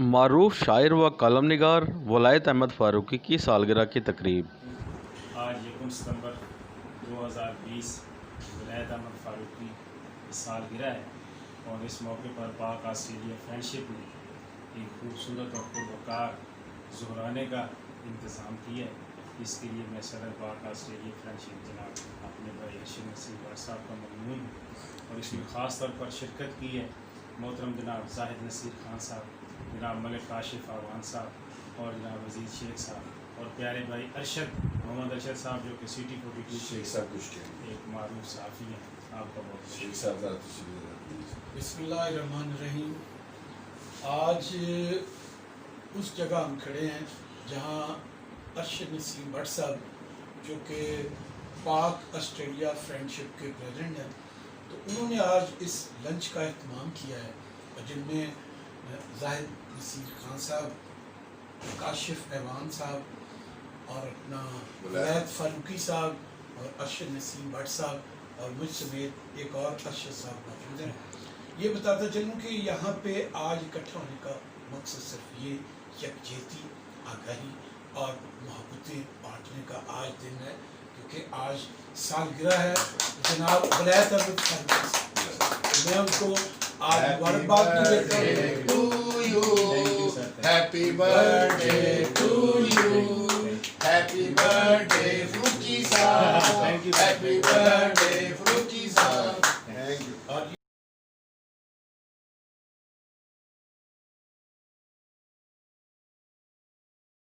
معروف شاعر و کالم نگار ولایت احمد فاروقی کی سالگرہ کی تقریب آج 1 ستمبر 2020 ولایت احمد فاروقی کی سالگرہ ہے اور اس موقع پر پاک آسٹریلیا فرینڈشپ نے ایک خوبصورت اور پروکار ظہرانے کا انتظام کیا ہے. اس کے لیے میں صدر پاک آسٹریلیا فرینڈشپ جناب اپنے بھائی ارشد نصیر بٹ صاحب کا ممنون ہوں اور اس میں خاص طور پر شرکت کی ہے محترم جناب زاہد نصیر خان صاحب, جناب ملک کاشف اعوان صاحب اور جناب عزیز شیخ صاحب اور پیارے بھائی محمد ارشد صاحب جو کہ سٹی 42 شیخ صاحب کچھ کے ایک معروف صحافی ہیں. آپ کا بہت شیخ صاحب ذات تشریف. بسم اللہ الرحمن الرحیم. آج اس جگہ ہم کھڑے ہیں جہاں ارشد نصیر بٹ صاحب جو کہ پاک آسٹریلیا فرینڈشپ کے پریزیڈنٹ ہیں, تو انہوں نے آج اس لنچ کا اہتمام کیا ہے جن میں زاہد نصیر خان صاحب, کاشف اعوان صاحب اور اپنا ولایت فاروقی صاحب اور ارشد نصیر بٹ صاحب اور مجھ سمیت ایک اور ارشد صاحب موجود ہیں. یہ بتاتا چلوں کہ یہاں پہ آج اکٹھا ہونے کا مقصد صرف یہ یکجہتی, آگاہی اور محبتیں بانٹنے کا آج دن ہے, کیونکہ آج سالگرہ ہے جناب ولایت احمد فاروقی صاحب. میں ان کو آج مبارکباد بھی دیتا ہوں. Happy birthday to you, happy birthday فوکی صاحب, ہیپی برتھ